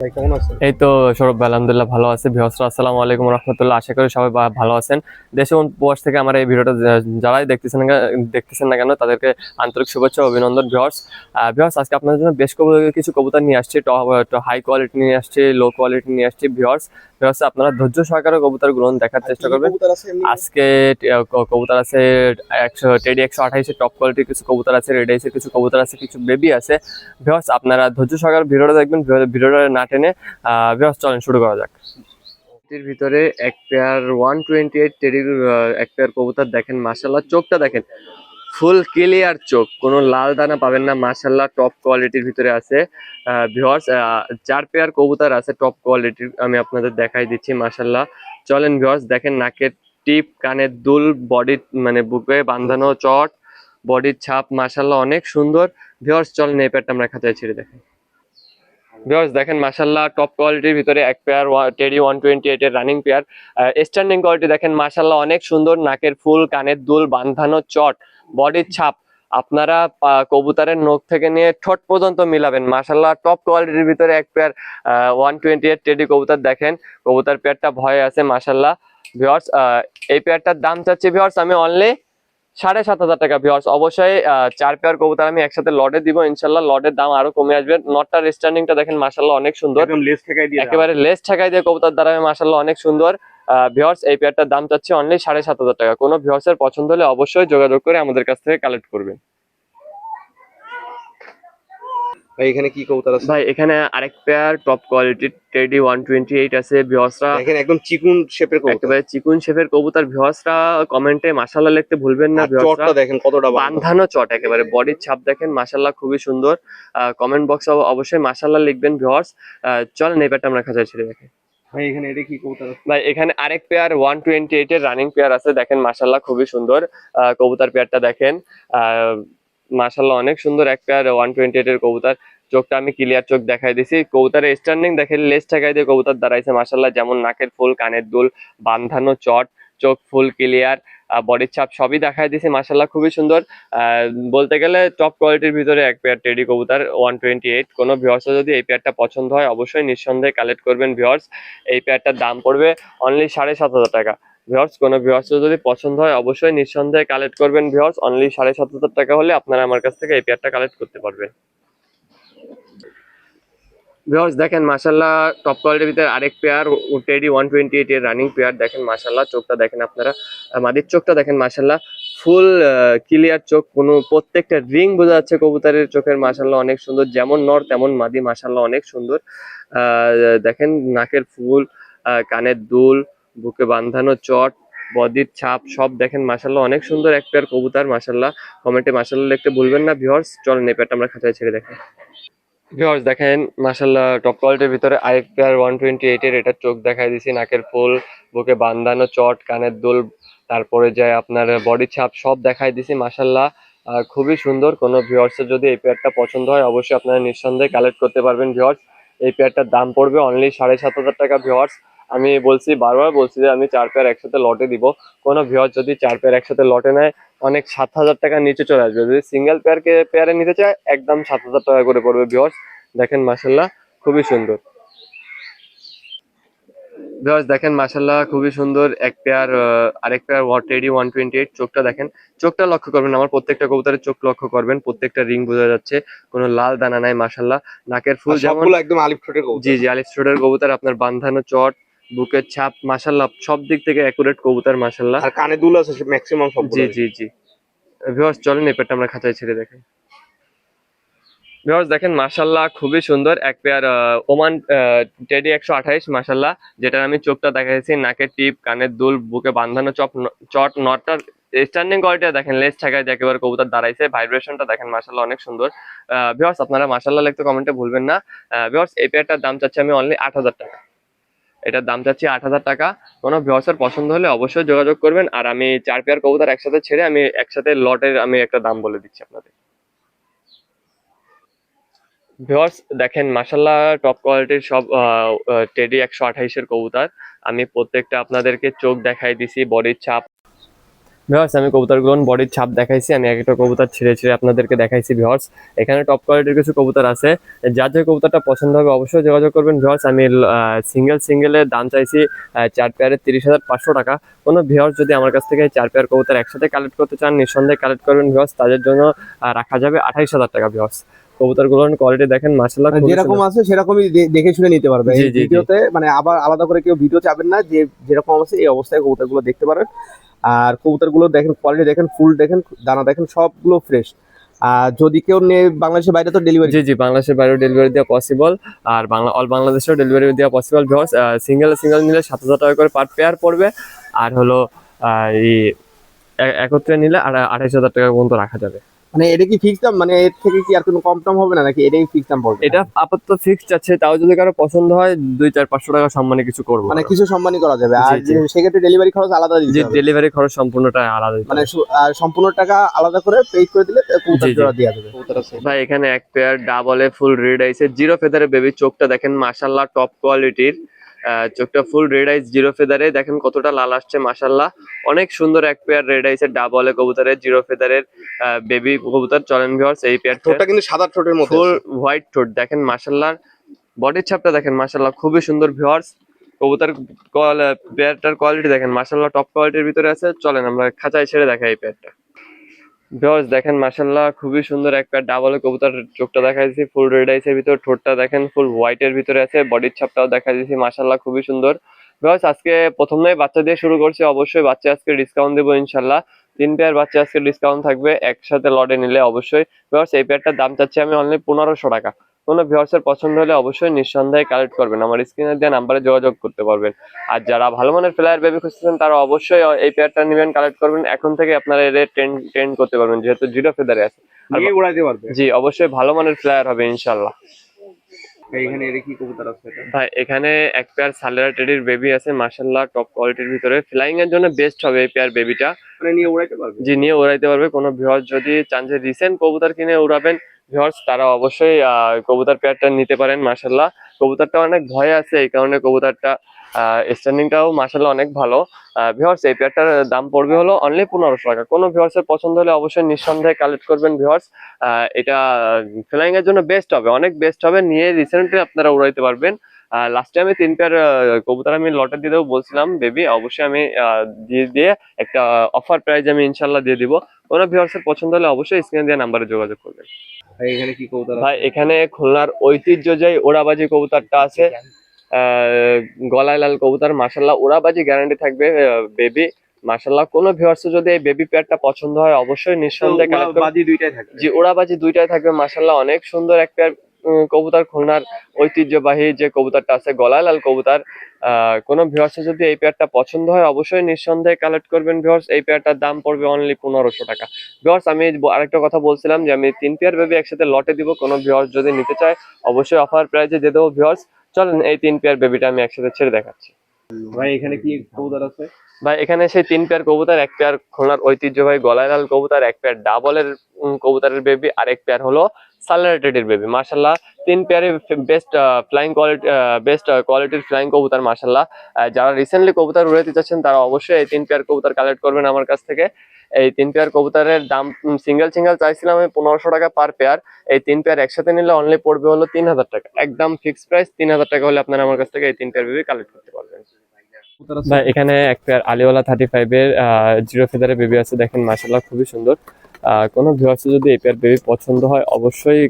ভাই কেমন আছেন? এই তো সৌরভ ভাই, আলহামদুলিল্লাহ ভালো আছে। ভিউয়ার্সরা আসসালামু আলাইকুম রহমতুল্লাহ, আশা করি সবাই ভালো আছেন। দেশে ও প্রবাস থেকে আমার এই ভিডিওটা যারাই দেখতেছেন না কেন তাদেরকে আন্তরিক শুভেচ্ছা ও অভিনন্দন। ভিউয়ার্স আজকে আপনাদের জন্য বেশ কিছু কবুতর নিয়ে আসছি। হাই কোয়ালিটি নিয়ে আসছি, লো কোয়ালিটি নিয়ে আসছি। ভিউয়ার্স আপনারা ধৈর্য সহকারে কবুতরগুলো দেখার আর কি চেষ্টা কি করবেন। কবুতর আছে এমনি? আজকে কবুতর আছে 128 টপ কোয়ালিটির কিছু কবুতর আছে, রেড আইসের কিছু কবুতর আছে, কিছু বেবি আছে। ভিউয়ার্স আপনারা ধৈর্য সহকারে ভিডিওটা দেখবেন, ভিডিওটা না টেনে। ভিউয়ার্স চলেন শুরু করা যাক। এর ভিতরে এক পেয়ার 128 টেডি, এক পেয়ার কবুতর দেখেন মাশাআল্লাহ, চোখটা দেখেন ফুল ক্লিয়ার চোখ, কোনো লাল দানা পাবেন না। মাশাআল্লাহ টপ কোয়ালিটির ভিতরে আছে। ভিউয়ার্স 4 পেয়ার কবুতর আছে টপ কোয়ালিটির, আমি আপনাদের দেখাই দিচ্ছি। মাশাআল্লাহ চলেন ভিউয়ার্স দেখেন, নাকের টিপ, কানের দুল, বডি মানে বুকে বাঁধানো চট, বডির ছাপ মাশাআল্লাহ অনেক সুন্দর। ভিউয়ার্স চলেন এই পেয়ারটা আমরা খাঁচায় ছেড়ে দেখেন। ভিউয়ার্স দেখেন মাশাআল্লাহ টপ কোয়ালিটির ভিতরে এক পেয়ার টেডি 128 এর রানিং পেয়ার। স্ট্যান্ডিং কোয়ালিটি দেখেন মাশাআল্লাহ অনেক সুন্দর, নাকের ফুল, কানের দুল, বাঁধানো চট, বডির ছাপ। আপনারা কবুতরের নখ থেকে নিয়ে ঠোঁট পর্যন্ত মিলাবেন। মাশাআল্লাহ টপ কোয়ালিটির ভিতরে এক পেয়ার 128 টেডি কবুতর দেখেন। কবুতর পেয়ারটা ভয়ে আছে মাশাআল্লাহ। ভিউয়ার্স এই পেয়ারটার দাম চাচ্ছি ভিউয়ার্স আমি অনলি 7,500 টাকা। ভিউয়ার্স অবশ্যই 4 পেয়ার কবুতর আমি একসাথে লটে দিব ইনশাল্লাহ। লটের দাম আরো কমে আসবে। নটটার স্ট্যান্ডিংটা দেখেন মাশাআল্লাহ অনেক সুন্দর, একদম লেস ঠেকাই দিয়ে একেবারে লেস ঠেকাই দিয়ে কবুতর দাঁড়াবে মাশাআল্লাহ অনেক সুন্দর। ভিউয়ার্স এই পেয়ারটার দাম চাচ্ছি অনলি 7,500 টাকা। কোনো ভিউয়ার্সের পছন্দ হলে অবশ্যই যোগাযোগ করে আমাদের কাছ থেকে কালেক্ট করবেন। ভাই এখানে কি কবুতর আছে? ভাই এখানে আরেক পেয়ার টপ কোয়ালিটির টেডি 128 আছে। ভিউয়ার্সরা দেখেন একদম চিকুন শেপের কবুতর। একেবারে চিকুন শেফের কবুতর। ভিউয়ার্সরা কমেন্টে মাশাআল্লাহ লিখতে ভুলবেন না। আর ভিউয়ার্সরা চটটা দেখেন কতটা বাঁধানো চট, একেবারে বডির ছাপ দেখেন মাশাআল্লাহ খুবই সুন্দর। কমেন্ট বক্সে অবশ্যই মাশাআল্লাহ লিখবেন। ভিউয়ার্স চলেন এই পেয়ারটা আমরা খাঁচায় ছেড়ে দেখি। ভাই এখানে এটা কি কবুতর আছে? ভাই এখানে আরেক পেয়ার 128 এর রানিং পেয়ার আছে, দেখেন মাশাআল্লাহ খুবই সুন্দর। কবুতর পেয়ারটা দেখেন মাশাআল্লাহ অনেক সুন্দর এক পেয়ার 128 এর কবুতর। চোখটা আমি ক্লিয়ার চোখ দেখাই দিছি। কবুতরের স্ট্যান্ডিং দেখেন, লেজ ঠেকাই দিয়ে কবুতর দাঁড়াইছে মাশাআল্লাহ। যেমন নাকের ফুল, কানের দুল, বাঁধানো চট, চোখ ফুল ক্লিয়ার, বডির ছাপ সবই দেখাই দিছি মাশাআল্লাহ খুবই সুন্দর। বলতে গেলে টপ কোয়ালিটির ভিতরে এক পেয়ার টেডি কবুতর 128। কোনো ভিউয়ার্স যদি এই পেয়ারটা পছন্দ হয় অবশ্যই নিঃসন্দেহে কালেক্ট করবেন। ভিউয়ার্স এই পেয়ারটার দাম পড়বে অনলি 7,500 টাকা। ভিউয়ার্স কোনো ভিউয়ার্স যদি পছন্দ হয় অবশ্যই নিঃসন্দেহে কালেক্ট করবেন। ভিউয়ার্স অনলি 7,500 টাকা হলে আপনারা আমার কাছ থেকে এই পেয়ারটা কালেক্ট করতে পারবেন। ভিউয়ার্স দেখেন মাশাআল্লাহ টপ কোয়ালিটির ভিতরে আরেক পেয়ার টেডি 128 এর রানিং পেয়ার দেখেন মাশাআল্লাহ। চোখটা দেখেন আপনারা, মাদির চোখটা দেখেন মাশাআল্লাহ ফুল ক্লিয়ার চোখ, কোনো প্রত্যেকটা রিং বোঝা যাচ্ছে কবুতরের চোখের মাশাআল্লাহ অনেক সুন্দর। যেমন নর তেমন মাদি মাশাআল্লাহ অনেক সুন্দর। দেখেন নাকের ফুল, কানের দুল, বুকে বাঁধানো চট, বডির ছাপ সব দেখেন মাশাআল্লাহ অনেক সুন্দর এক পেয়ার কবুতর মাশাআল্লাহ। কমেন্টে মাশাআল্লাহ লিখতে ভুলবেন না। ভিউয়ার্স চলেন এই পেয়ারটা আমরা খাঁচায় ছেড়ে দেখেন। ভিউয়ার্স দেখেন মাশাআল্লাহ টপ কোয়ালিটির ভিতরে আরেক পেয়ার 128 এর, এটার চোখ দেখাই দিছি, নাকের ফুল, বুকে বাঁধানো চট, কানের দুল, তারপরে যায় আপনার বডি ছাপ সব দেখাই দিছি মাশাআল্লাহ। খুবই সুন্দর। কোনো ভিউয়ার্সের যদি এই পেয়ারটা পছন্দ হয় অবশ্যই আপনারা নিঃসন্দেহে কালেক্ট করতে পারবেন। ভিউয়ার্স এই পেয়ারটার দাম পড়বে অনলি 7,500 টাকা। ভিউয়ার্স আমি বলছি, বারবার বলছি যে আমি 4 পেয়ার একসাথে লটে দিব। কোনো ভিউয়ার্স যদি 4 পেয়ার একসাথে লটে নেয় অনেক 7,000 টাকার নিচে চলে আসবে। যদি সিঙ্গেল পেয়ারে নিতে চায় একদম 7,000 টাকা করে পড়বে। ভিউয়ার্স দেখেন মাশাআল্লাহ খুবই সুন্দর। ভিউয়ার্স দেখেন মাশাআল্লাহ খুবই সুন্দর এক পেয়ার আরেক পেয়ার টেডি 128। চোখটা দেখেন, চোখটা লক্ষ্য করবেন, আমার প্রত্যেকটা কবুতরের চোখ লক্ষ্য করবেন, প্রত্যেকটা রিং বোঝা যাচ্ছে, কোনো লাল দানা নাই মাশাআল্লাহ। নাকের ফুল আর যেমন, সবগুলো একদম আলিফ ঠোঁটের জি কবুতর। জি আলিফ স্টুডের কবুতর, আপনার বাঁধানো চট, বুকের ছাপ মাশাআল্লাহ সব দিক থেকে অ্যাকুরেট কবুতর মাশাআল্লাহ। আর কানে দুল আছে ম্যাক্সিমাম জি সবগুলোরই। জি জি ভিউয়ার্স চলেন এই পেয়ারটা আমরা খাঁচায় ছেড়ে দেখেন। ভিউয়ার্স দেখেন মাশাআল্লাহ খুবই সুন্দর এক পেয়ার ওমান টেডি 128 মাশাআল্লাহ, যেটার আমি চোখটা দেখাইছি, নাকের টিপ, কানের দুল, বুকে বাঁধানো চট, নটটার স্ট্যান্ডিং কোয়ালিটি দেখেন, লেজ ঠেকায় দিয়ে একেবারে কবুতর দাঁড়াইছে, ভাইব্রেশনটা দেখেন মাশাআল্লাহ অনেক সুন্দর। ভিউয়ার্স আপনারা মাশাআল্লাহ লিখতে কমেন্টে ভুলবেন না। ভিউয়ার্স এই পেয়ারটার দাম চাচ্ছি আমি অনলি 8,000 টাকা। এটার দাম চাচ্ছি 8,000 টাকা। কোনো ভিউয়ার্সের পছন্দ হলে অবশ্যই যোগাযোগ করবেন। আর আমি 4 পেয়ার কবুতর একসাথে ছেড়ে আমি একসাথে লটের আমি একটা দাম বলে দিচ্ছি আপনাদের। ভিউয়ার্স দেখেন মাশাআল্লাহ টপ কোয়ালিটির সব টেডি 128 এর কবুতর। আমি প্রত্যেকটা আপনাদেরকে চোখ দেখাই দিছি, বডির ছাপ। ভিউয়ার্স আমি কবুতরগুলো বডির ছাপ দেখাইছি, আমি একটা কবুতর ছিঁড়ে ছিঁড়ে আপনাদেরকে দেখাইছি ভিউয়ার্স। এখানে টপ কোয়ালিটির কিছু কবুতর আছে, যার যে কবুতরটা পছন্দ হবে অবশ্যই যোগাযোগ করবেন ভিউয়ার্স। আমি সিঙ্গেলের দাম চাইছি 4 পেয়ারে 30,500 টাকা। কোনো ভিউয়ার্স যদি আমার কাছ থেকে 4 পেয়ার কবুতর একসাথে কালেক্ট করতে চান নিঃসন্দেহে কালেক্ট করবেন ভিউয়ার্স, তাদের জন্য রাখা যাবে 28,000 টাকা ভিউয়ার্স। কবুতরগুলোর কোয়ালিটি দেখেন মাশাআল্লাহ, মানে যেরকম আছে সেরকমই দেখে শুনে নিতে পারবে। জি, এই জি, জি। ভিডিওতে মানে আবার আলাদা করে কেউ ভিডিও চাবেন না, যে যেরকম আছে এই অবস্থায় কবুতরগুলো দেখতে পারেন। আর কবুতরগুলো দেখেন, কোয়ালিটি দেখেন, ফুল দেখেন, দানা দেখেন, সবগুলো ফ্রেশ। আর যদি কেউ বাংলাদেশের বাইরে তো ডেলিভারি। জি জি, বাংলাদেশের বাইরেও ডেলিভারি দেওয়া পসিবল, আর অল বাংলাদেশেও ডেলিভারি দেওয়া পসিবল ভিউয়ার্স। সিঙ্গেল নিলে 7,000 টাকা করে পার পেয়ার পড়বে, আর হলো এই একত্রে নিলে 28,000 টাকা পর্যন্ত রাখা যাবে। মানে এটা কি ফিক্স দাম, মানে এর থেকে কি আর কোনো কম টম হবে না নাকি এটাই ফিক্স দাম পড়বে? এটা আপাতত ফিক্সড আছে, তাও যদি কারো পছন্দ হয় 2-4-500 টাকা সম্মানে কিছু করবো মানে কিছু সম্মানই করা যাবে। আর জি, জি। সেক্ষেত্রে ডেলিভারি খরচ আলাদা দিতে যে হবে। ডেলিভারি খরচ সম্পূর্ণটা আলাদা দিতে মানে হবে। আর সম্পূর্ণ টাকা আলাদা করে পে করে দিলে কবুতর জি, জি। জোড়া দেওয়া যাবে। কবুতর আছে ভাই এখানে এক পেয়ার ডাবলে ফুল রেড আইসে জিরো ফেদারে বেবি, চোখটা দেখেন মাশাআল্লাহ টপ কোয়ালিটির। চোখটা ফুল রেড আইস জিরো ফেদারে, দেখেন কতটা লাল আসছে মাশাআল্লাহ। অনেক সুন্দর এক পেয়ার রেড আইসের ডাবলে কবুতরের জিরো ফেদারের বেবি কবুতর। চলেন ভিউয়ার্স এই পেয়ার ঠোঁটটা কিন্তু সাদা ঠোঁটের মধ্যে ফুল আছে। হোয়াইট ঠোঁট দেখেন মাশাআল্লাহ, বডির ছাপটা দেখেন মাশাআল্লাহ খুবই সুন্দর ভিউয়ার্স। কবুতর পেয়ারটার কোয়ালিটি দেখেন মাশাআল্লাহ টপ কোয়ালিটির ভিতরে আছে। চলেন আমরা খাঁচায় ছেড়ে দেখাই এই পেয়ারটা। ভিউয়ার্স দেখেন মাশাআল্লাহ খুবই সুন্দর এক পেয়ার ডাবল কবুতর। চোখটা দেখাইছি ফুল রেড আইসের ভিতর, ঠোঁটটা দেখেন ফুল হোয়াইটের ভিতরে আছে, বডির ছাপটাও দেখা দিয়েছি মাশাআল্লাহ খুবই সুন্দর। ভিউয়ার্স আজকে প্রথমেই বাচ্চা দিয়ে শুরু করছি, অবশ্যই বাচ্চা আজকে ডিসকাউন্ট দেবো ইনশাল্লাহ। 3 পেয়ার বাচ্চা আজকে ডিসকাউন্ট থাকবে একসাথে লটে নিলে অবশ্যই। ভিউয়ার্স এই পেয়ারটার দাম চাচ্ছি আমি অনলি 1500 টাকা। কোনো ভিউয়ার্সের পছন্দ হলে অবশ্যই নিঃসন্দেহে কালেক্ট করবেন, আমার স্ক্রিনে দেওয়া নাম্বারে যোগাযোগ করতে পারবেন। আর যারা ভালো মানের ফ্লায়ার বেবি খুঁজতেছেন তারা অবশ্যই এই পেয়ারটা নেবেন, কালেক্ট করবেন। এখন থেকে আপনারা এর ট্রেন্ড করতে পারবেন যেহেতু জিরো ফেদারে আছে। নিয়ে উড়াইতে পারবে। জি অবশ্যই ভালো মানের ফ্লায়ার হবে ইনশাল্লাহ। এইখানে এটা কি কবুতর আছে এটা? ভাই এখানে এক পেয়ার সালেরা টেডির বেবি আছে মাশাআল্লাহ টপ কোয়ালিটির ভিতরে, ফ্লাইং এর জন্য বেস্ট হবে এই পেয়ার বেবিটা। মানে নিয়ে উড়াইতে পারবে। জি নিয়ে উড়াইতে পারবে। কোনো ভিউয়ার্স যদি চান যে রিসেন্ট কবুতর কিনে উড়াবেন ভিউয়ার্স, তারা অবশ্যই কবুতর পেয়ারটা নিতে পারেন মাশাআল্লাহ। কবুতরটা অনেক ভয় আছে, এই কারণে কবুতরটা স্ট্যান্ডিংটাও মাশাআল্লাহ অনেক ভালো। ভিউয়ার্স এই পেয়ারটার দাম পড়বে হলো অনলি 1500 টাকা। কোনো ভিউয়ার্সের পছন্দ হলে অবশ্যই নিঃসন্দেহে কালেক্ট করবেন ভিউয়ার্স। এটা ফ্লাইং এর জন্য বেস্ট হবে, অনেক বেস্ট হবে, নিয়ে রিসেন্টলি আপনারা উড়াইতে পারবেন। লাস্টে আমি 3 পেয়ার কবুতর আমি লটে দিয়ে দেবো বলছিলাম বেবি, অবশ্যই আমি দিয়ে একটা অফার প্রাইস আমি ইনশাল্লাহ দিয়ে দিব। কোনো ভিউয়ার্সের পছন্দ হলে অবশ্যই স্ক্রিনে দেওয়া নাম্বারে যোগাযোগ করবেন। ভাই এখানে কি কবুতর আছে? ভাই এখানে খুলনার ঐতিহ্যজয়ী ওড়াবাজি কবুতরটা আছে, গলায় লাল কবুতর মাশাআল্লাহ, ওড়াবাজি গ্যারান্টি থাকবে বেবি মাশাআল্লাহ। কোনো ভিউয়ার্স যদি এই বেবি পেয়ারটা পছন্দ হয় অবশ্যই নিঃসন্দেহে কালেক্ট করবেন। বাজি দুইটাই থাকে। জি ওড়াবাজি দুইটাই থাকবে মাশাআল্লাহ, অনেক সুন্দর এক পেয়ার কবুতর। খুলনার ঐতিহ্যবাহী যে কবুতরটা আছে গলায় লাল কবুতর, কোনো ভিউয়ার্সের যদি এই পেয়ারটা পছন্দ হয় অবশ্যই নিঃসন্দেহে কালেক্ট করবেন ভিউয়ার্স। এই পেয়ারটার দাম পড়বে অনলি 1500 টাকা। ভিউয়ার্স আমি আরেকটা কথা বলছিলাম যে আমি 3 পেয়ার বেবি একসাথে লটে দিব, কোনো ভিউয়ার্স যদি নিতে চায় অবশ্যই অফার প্রাইসে দিয়ে দেবো ভিউয়ার্স। চলেন এই 3 পেয়ার বেবিটা আমি একসাথে ছেড়ে দেখাচ্ছি। ভাই এখানে কি কবুতর আছে? ভাই এখানে সেই 3 পেয়ার কবুতর, এক পেয়ার খুলনার ঐতিহ্যবাহী গলায় লাল কবুতর, এক পেয়ার ডাবলের কবুতরের বেবি, আর এক পেয়ার হলো সালারেটেডের বেবি মাশাআল্লাহ। 3 পেয়ারে বেস্ট ফ্লাইং কোয়ালিটি, বেস্ট কোয়ালিটির ফ্লাইং কবুতর মাশাআল্লাহ। যারা রিসেন্টলি কবুতর উড়াইতে চাচ্ছেন তারা অবশ্যই এই 3 পেয়ার কবুতর কালেক্ট করবেন আমার কাছ থেকে। এই 3 পেয়ার কবুতরের দাম সিঙ্গেল চাইছিলাম আমি 1500 টাকা পার পেয়ার। এই 3 পেয়ার একসাথে নিলে অনলি পড়বে হলো 3000 টাকা, একদম ফিক্সড প্রাইস 3000 টাকা হলে আপনারা আমার কাছ থেকে এই 3 পেয়ার বেবি কালেক্ট করতে পারবেন। কবুতর আছে? ভাই এখানে এক পেয়ার আলিওয়ালা 35 এর জিরো ফেদারের বেবি আছে, দেখেন মাশাআল্লাহ খুবই সুন্দর। কোনো ভিউয়ার্স যদি এই পেয়ার বেবি পছন্দ হয় অবশ্যই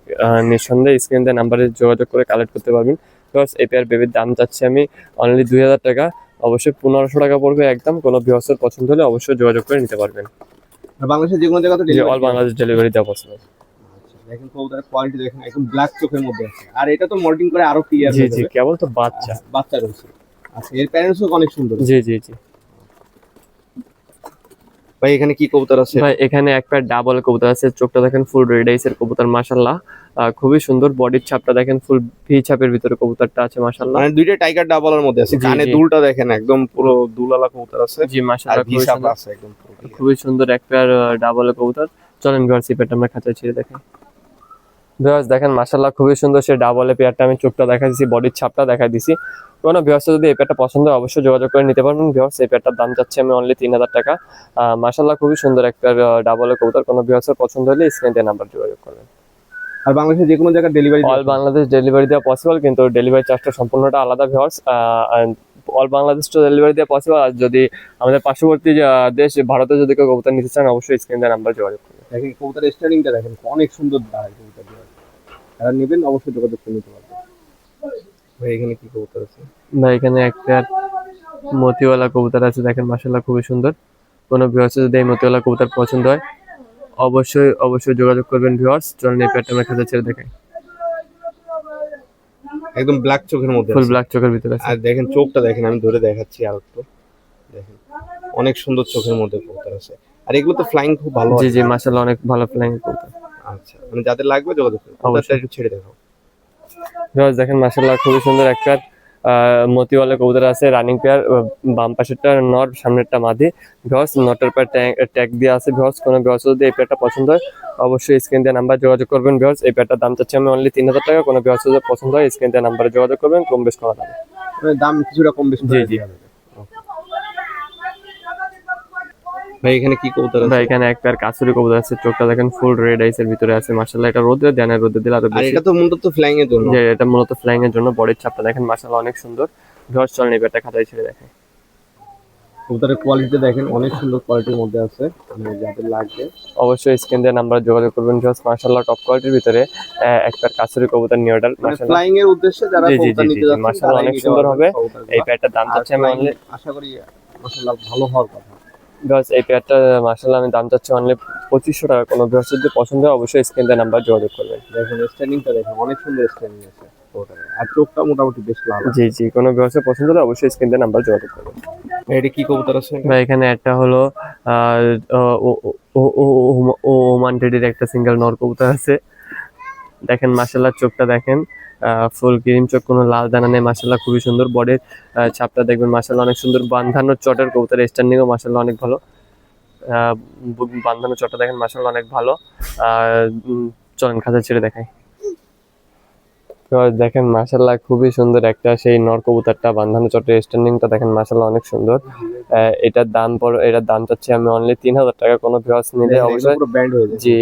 নিঃসন্দেহে স্ক্রিন দেওয়া নাম্বারে যোগাযোগ করে কালেক্ট করতে পারবেন ভিউয়ার্স। এই পেয়ার বেবির দাম চাচ্ছি আমি অনলি 2000 টাকা, অবশ্যই 1500 টাকা পড়বে একদম। কোনো ভিউয়ার্সের পছন্দ হলে অবশ্যই যোগাযোগ করে নিতে পারবেন। বাংলাদেশের যে কোনো জায়গাতে যে অল বাংলাদেশ ডেলিভারি দেওয়া পসিবল। দেখেন কবুতরের কোয়ালিটি দেখেন, একদম ব্ল্যাক চোখের মধ্যে আছে। আর এটা তো মল্টিং করে আরো ক্লিয়ার জি হয়ে জি যাবে। কেবল তো বাচ্চা। বাচ্চা রয়েছে। আচ্ছা এর প্যারেন্টসও অনেক সুন্দর। জি জি জি। ভাই এখানে কি কবুতর আছে? ভাই এখানে এক পেয়ার ডাবল কবুতর আছে, চোখটা দেখেন ফুল রেড আইসের কবুতর মাশাআল্লাহ, খুবই সুন্দর। বডির ছাপটা দেখেন ফুল ভি ছাপের ভিতরে কবুতরটা আছে মাশাআল্লাহ। মানে দুইটা টাইগার ডাবলের মধ্যে আছে। জি, কানে জি। দুলটা দেখেন একদম পুরো দুলালা কবুতর আছে। জি আর মাশাআল্লাহ খুবই ভিসাপ সুন্দর, আছে একদম পুরো। খুবই সুন্দর এক পেয়ার ডাবল কবুতর। চলেন ভিউয়ার্স এই পেয়ারটা আমরা খাঁচায় ছেড়ে দেখাই। ভিউয়ার্স দেখেন মাশাআল্লাহ খুবই সুন্দর সেই ডাবলে পেয়ারটা, আমি চোখটা দেখাই দিছি, বডির ছাপটা দেখাই দিছি। কোনো ভিউয়ার্স যদি এই পেয়ারটা পছন্দ হয় অবশ্যই যোগাযোগ করে নিতে পারবেন। ভিউয়ার্স এই পেয়ারটার দাম চাচ্ছি আমি অনলি 3000 টাকা। মাশাআল্লাহ খুবই সুন্দর একটা ডাবলে কবুতর, কোনো ভিউয়ার্সের পছন্দ হলে স্ক্রিনে নাম্বার যোগাযোগ করবেন। আর বাংলাদেশে যে কোনো জায়গায় ডেলিভারি অল বাংলাদেশ ডেলিভারি দেওয়া পসিবল, কিন্তু ডেলিভারি চার্জটা সম্পূর্ণটা আলাদা ভিউয়ার্স। অল বাংলাদেশ তো ডেলিভারি দেওয়া পসিবল। আর যদি আমাদের পার্শ্ববর্তী দেশ ভারতে যদি কেউ কবুতর নিতে চান অবশ্যই স্ক্রিনে নাম্বার যোগাযোগ করবেন। দেখেন কবুতরের স্টাইলিংটা দেখেন অনেক সুন্দর দাঁড়ায় কবুতর। যারা নেবেন অবশ্যই যোগাযোগ করে নিতে পারবেন। ভাই এখানে কি কবুতর আছে? ভাই এখানে একটা মতিওয়ালা কবুতর আছে, দেখেন মাশাআল্লাহ খুবই সুন্দর। কোনো ভিউয়ার্স যদি এই মতিওয়ালা কবুতর পছন্দ হয় অবশ্যই যোগাযোগ করবেন ভিউয়ার্স। চলুন এই পেয়ারটা আমরা খাঁচা ছেড়ে দেখাই। একদম ব্ল্যাক চোখের মধ্যে ফুল আছে। ব্ল্যাক চোখের ভিতরে আছে। আর দেখেন চোখটা দেখেন, আমি ধরে দেখাচ্ছি আর একটু দেখেন, অনেক সুন্দর চোখের মধ্যে কবুতর আছে। আর এগুলো তো ফ্লাইং খুব ভালো জি আছে। জি মাশাআল্লাহ অনেক ভালো ফ্লাইং কবুতর। আচ্ছা, মানে যাদের লাগবে যোগাযোগ করুন। কবুতরটা একটু ছেড়ে দেখাও। ভিউয়ার্স দেখেন মাশাআল্লাহ খুবই সুন্দর একটা মতিওয়ালা কবুতর আছে, রানিং পেয়ার। বাম পাশেরটা নর, সামনেরটা মাদি। ভিউয়ার্স নটের পেয়ার ট্যাগ দেওয়া আছে। ভিউয়ার্স কোনো ভিউয়ার্স যদি এই পেয়ারটা পছন্দ হয় অবশ্যই স্ক্রিন দিয়ে নাম্বার যোগাযোগ করবেন। ভিউয়ার্স এই পেয়ারটার দাম চাচ্ছি আমি অনলি 3000 টাকা। কোনো ভিউয়ার্স যদি পছন্দ হয় স্ক্রিন দিয়ে নাম্বারে যোগাযোগ করবেন, কম বেশ করা যাবে। মানে দাম কিছুটা কম বেশি করে জি, জি। দেওয়া যাবে। ভাই এখানে কি কবুতর ভাই আছে? এখানে এক পেয়ার কাছুরি কবুতর আছে, চোখটা দেখেন ফুল রেড আইসের ভিতরে আছে। মাশাআল্লাহ এটা রোদে দেন, রোদে দিলে আরো আর বেশি। এটা তো মূলত ফ্লাইং এর জন্য। যে এটা মূলত ফ্লাইং এর জন্য। বডির ছাপটা দেখেন মাশাআল্লাহ অনেক সুন্দর। ভিউয়ার্স চলেন এই পেয়ারটা খাতায় ছেড়ে দেখেন। কবুতরের কোয়ালিটি দেখেন অনেক সুন্দর কোয়ালিটির মধ্যে আছে। মানে যাদের লাগবে অবশ্যই স্ক্রিন দিয়ে নাম্বার যোগাযোগ করবেন। ভিউয়ার্স মাশাআল্লাহ টপ কোয়ালিটির ভিতরে একটা কাছুরি কবুতর নিউ অর্ডার মানে মাশাআল্লাহ। ফ্লাইং এর উদ্দেশ্যে যারা জি, জি, কবুতর জি, নিতে জি, যাচ্ছেন মাশাআল্লাহ তারাই অনেক নিতে সুন্দর পারবেন হবে। কবুতরগুলো। এই পেয়ারটার দাম আর চাচ্ছি আমি flying অনলি, আশা করি মাশাআল্লাহ ভালো হওয়ার কথা। ভিউয়ার্স এই পেয়ারটা মাশাআল্লাহ আমি দাম চাচ্ছি অনলি 2500 টাকা। কোনো ভিউয়ার্স যদি পছন্দ হয় অবশ্যই স্ক্রিন দিয়ে নাম্বার যোগাযোগ করবেন। দেখেন স্ট্যান্ডিংটা দেখেন অনেক সুন্দর স্ট্যান্ডিং আছে কবুতরের। আর চোখটা মোটামুটি বেশ লাল। জি জি কোনো ভিউয়ার্সের পছন্দ হলে অবশ্যই স্ক্রিন দিয়ে নাম্বার যোগাযোগ করবেন। ভাই এটা কি কবুতর আছে? ভাই এখানে একটা হলো ওমান টেডির একটা সিঙ্গেল নর কবুতর আছে। দেখেন মাশাআল্লাহ চোখটা দেখেন ফুল ক্রিম চোখ, কোনো লাল দানা নেই। মাশাআল্লাহ খুবই সুন্দর। বডির ছাপটা দেখবেন মাশাআল্লাহ অনেক সুন্দর। বান্ধানো চটের কবুতর, স্ট্যান্ডিংও মাশাআল্লাহ অনেক ভালো। বান্ধানো চটটা দেখেন মাশাআল্লাহ অনেক ভালো। চলেন খাঁচা ছেড়ে দেখাই। তো দেখেন মাশাআল্লাহ খুবই সুন্দর একটা সেই নর কবুতরটা, বান্ধানো চটের স্ট্যান্ডিংটা দেখেন মাশাআল্লাহ অনেক সুন্দর। এটার দাম চাচ্ছি আমি অনলি 3000 টাকা। কোনো ভিউয়ার্স নিলে অবশ্যই পুরো ব্যান্ড হয়ে যায়। জি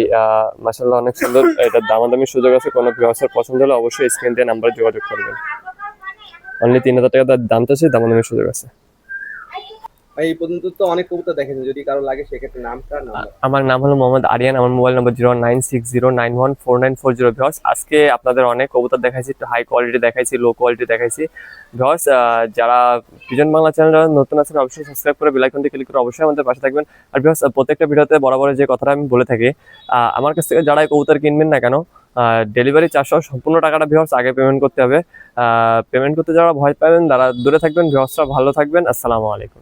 মাশাআল্লাহ অনেক সুন্দর। এটার দামাদামির সুযোগ আছে। কোনো ভিউয়ার্সের পছন্দ হলে অবশ্যই স্ক্রিন দিয়ে নাম্বার যোগাযোগ করবেন। অনলি 3000 টাকা দাম চাচ্ছি, দামাদামির সুযোগ আছে। ভাই এই পর্যন্ত তো অনেক কবুতর দেখেছেন, যদি কারো লাগে সেক্ষেত্রে নামটা নাম্বার। আমার নাম হলো মোহাম্মদ আরিয়ান, আমার মোবাইল নম্বর 0960914940। ভিউয়ার্স আজকে আপনাদের অনেক কবুতর দেখাইছি, একটু হাই কোয়ালিটি দেখাইছি, লো কোয়ালিটি দেখাইছি। ভিউয়ার্স যারা পিজন বাংলা চ্যানেল নতুন আছেন অবশ্যই সাবস্ক্রাইব করে বেল আইকনটি ক্লিক করে অবশ্যই আমাদের পাশে থাকবেন। আর ভিউয়ার্স প্রত্যেকটা ভিডিওতে বরাবর যে কথাটা আমি বলে থাকি, আমার কাছ থেকে যারা কবুতর কিনবেন না কেন ডেলিভারি চার্জ সম্পূর্ণ টাকাটা ভিউয়ার্স আগে পেমেন্ট করতে হবে। পেমেন্ট করতে যারা ভয় পাবেন তারা দূরে থাকবেন। ভিউয়ার্সরা ভালো থাকবেন। আসসালামু আলাইকুম।